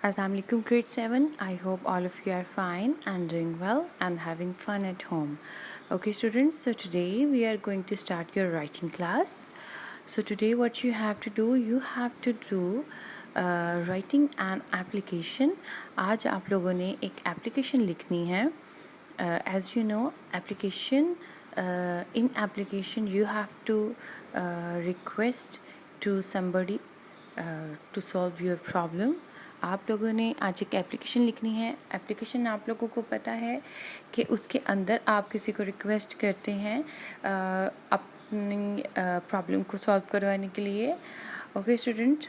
Assalamu alaikum grade 7. I hope all of you are fine and doing well and having fun at home. Okay students, so today we are going to start your writing class. So today what you have to do, writing an application. आज आप लोगों ने एक application लिखनी है. As you know, in application you have to request to somebody to solve your problem. आप लोगों ने आज एक एप्लीकेशन लिखनी है. एप्लीकेशन आप लोगों को पता है कि उसके अंदर आप किसी को रिक्वेस्ट करते हैं अपनी प्रॉब्लम को सॉल्व करवाने के लिए. Okay student,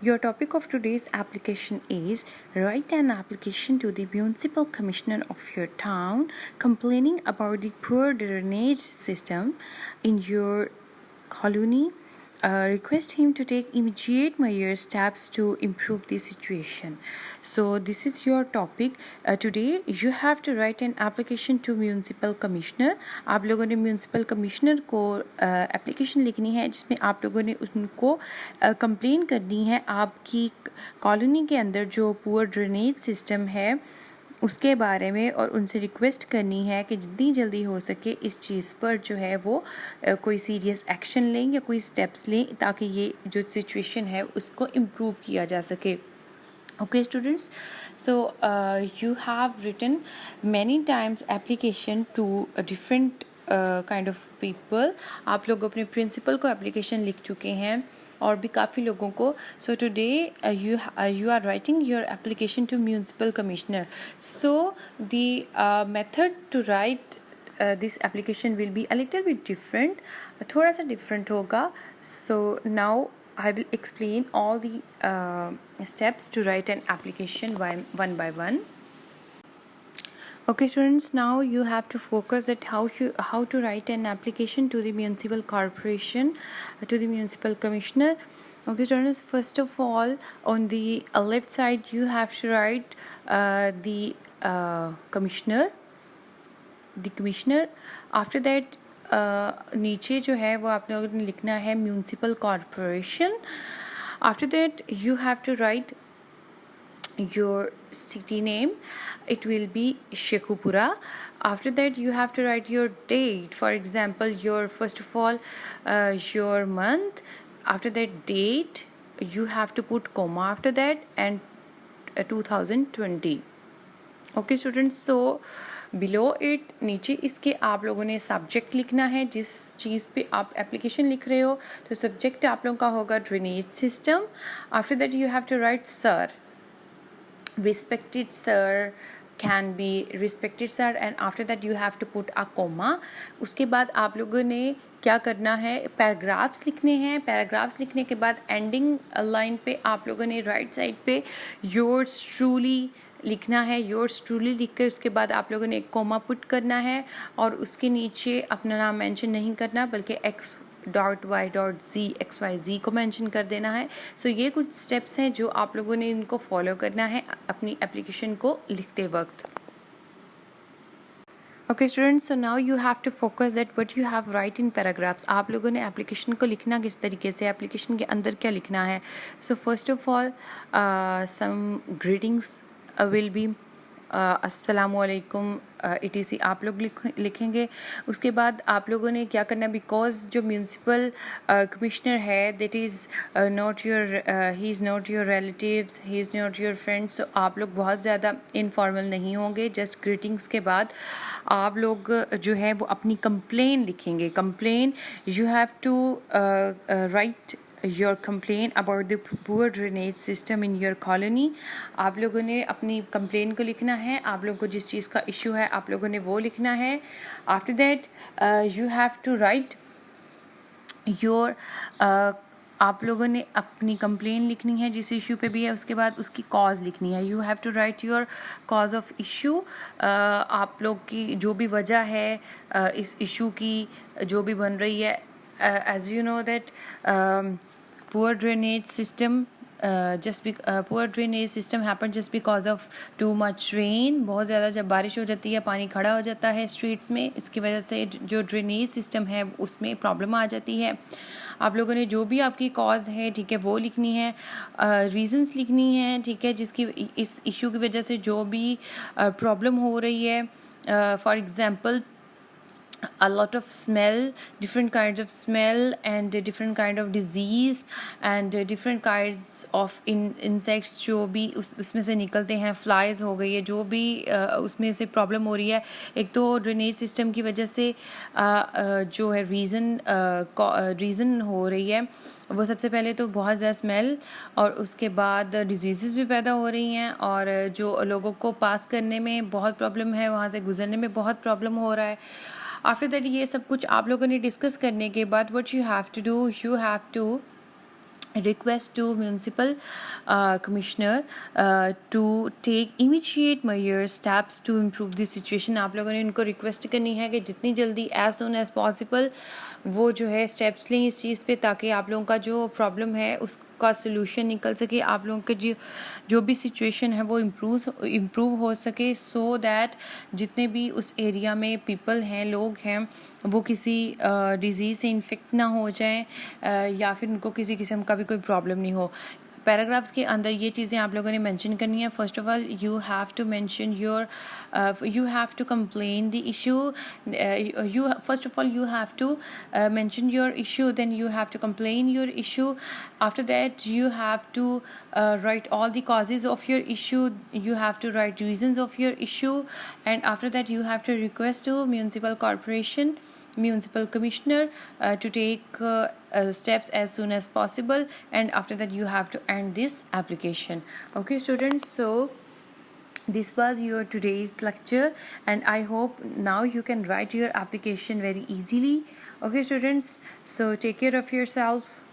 your topic of today's application is write an application to the municipal commissioner of your town complaining about the poor drainage system in your colony. Request him to take immediate measures steps to improve the situation. So this is your topic. Today you have to write an application to municipal commissioner. आप लोगों ने municipal commissioner को application लिखनी है जिसमें आप लोगों ने उनको complain करनी है आपकी कॉलोनी के अंदर जो poor drainage system है उसके बारे में, और उनसे रिक्वेस्ट करनी है कि जितनी जल्दी हो सके इस चीज़ पर जो है वो कोई सीरियस एक्शन लें या कोई स्टेप्स लें ताकि ये जो सिचुएशन है उसको इम्प्रूव किया जा सके. Okay students, so you have written many times application to a different kind of people. आप लोग अपने प्रिंसिपल को एप्लीकेशन लिख चुके हैं और भी काफ़ी लोगों को. So today you are writing your application to municipal commissioner. So the method to write this application will be a little bit different. थोड़ा सा different होगा. So now I will explain all the steps to write an application one by one. Okay students, now you have to focus at how to write an application to the municipal corporation, to the municipal commissioner. Okay students, first of all on the left side you have to write the commissioner. After that नीचे जो है वो आप लोगों ने लिखना है municipal corporation. After that you have to write your city name. It will be Shekhupura. After that you have to write your date. For example, your first of all your month. After that date you have to put comma after that and 2020. Okay students, so below it नीचे इसके आप लोगों ने subject लिखना है. जिस चीज़ पे आप एप्लीकेशन लिख रहे हो तो सब्जेक्ट आप लोगों का होगा drainage system. After that you have to write sir. Respected sir can be respected sir, and after that you have to put a comma. उसके बाद आप लोगों ने क्या करना है, पैराग्राफ्स लिखने हैं. पैराग्राफ्स लिखने के बाद एंडिंग लाइन पे आप लोगों ने राइट साइड पे yours truly लिखना है. yours truly लिख कर उसके बाद आप लोगों ने एक कोमा पुट करना है और उसके नीचे अपना नाम मेंशन नहीं करना बल्कि XY.Z को मेंशन कर देना है. सो ये कुछ स्टेप्स हैं जो आप लोगों ने इनको फॉलो करना है अपनी एप्लीकेशन को लिखते वक्त. Okay students, so now you have to focus that what you have write in paragraphs. आप लोगों ने एप्लीकेशन को लिखना किस तरीके से, एप्लीकेशन के अंदर क्या लिखना है. So first of all some greetings will be अस्सलामु अलैकुम ETC आप लोग लिखेंगे. उसके बाद आप लोगों ने क्या करना है, बिकॉज जो म्यूनसिपल कमिश्नर है that is not your he is not your relatives, he is not your friends. So आप लोग बहुत ज़्यादा इनफॉर्मल नहीं होंगे. जस्ट ग्रीटिंग्स के बाद आप लोग जो है वो अपनी कंप्लेन लिखेंगे. Complain you have to write your complain about the poor drainage system in your colony. आप लोगों ने अपनी कंप्लेन को लिखना है. आप लोगों को जिस चीज़ का इशू है आप लोगों ने वो लिखना है. After that you have to write your आप लोगों ने अपनी कंप्लेन लिखनी है जिस इशू पे भी है. उसके बाद उसकी कॉज लिखनी है. You have to write your cause of issue. आप लोग की जो भी वजह है इस इशू की जो भी बन रही है. As you know that poor drainage system poor drainage system happen just because of too much rain. बहुत ज़्यादा जब बारिश हो जाती है पानी खड़ा हो जाता है स्ट्रीट्स में, इसकी वजह से जो ड्रेनेज सिस्टम है उसमें प्रॉब्लम आ जाती है. आप लोगों ने जो भी आपकी कॉज है, ठीक है, वो लिखनी है, रीजंस लिखनी है, ठीक है, जिसकी इस इशू की वजह से जो भी प्रॉब्लम हो रही है. For example, a lot of smell, different kinds of smell, and different kind of disease, and different kinds of insects जो भी उसमें से निकलते हैं, फ्लाइज हो गई है, जो भी उसमें से प्रॉब्लम हो रही है. एक तो ड्रेनेज सिस्टम की वजह से जो है रीज़न हो रही है, वो सबसे पहले तो बहुत ज़्यादा स्मेल, और उसके बाद डिजीज़ भी पैदा हो रही हैं, और जो लोगों को पास करने में बहुत प्रॉब्लम है, वहाँ से गुजरने में बहुत प्रॉब्लम हो रहा है. आफ्टर दैट ये सब कुछ आप लोगों ने डिस्कस करने के बाद what you have to do, you have to request to municipal commissioner to take immediate measures steps to improve the situation. आप लोगों ने उनको रिक्वेस्ट करनी है कि जितनी जल्दी as soon as possible वो जो है स्टेप्स लें इस चीज़ पे, ताकि आप लोगों का जो प्रॉब्लम है उसका सोल्यूशन निकल सके, आप लोगों के जो भी सिचुएशन है वो इम्प्रूव हो सके, सो दैट जितने भी उस एरिया में पीपल हैं, लोग हैं, वो किसी डिजीज़ से इन्फेक्ट ना हो जाएं, या फिर उनको किसी किस्म का भी कोई प्रॉब्लम नहीं हो. पैराग्राफ्स के अंदर ये चीज़ें आप लोगों ने मेंशन करनी है. First of all you have to mention you have to complain the issue. First of all you have to mention your issue, then you have to complain your issue. After that you have to write all the causes of your issue, you have to write reasons of your issue, and after that you have to request to municipal commissioner to take steps as soon as possible, and after that you have to end this application. Okay students, so this was your today's lecture, and I hope now you can write your application very easily. Okay students, so take care of yourself.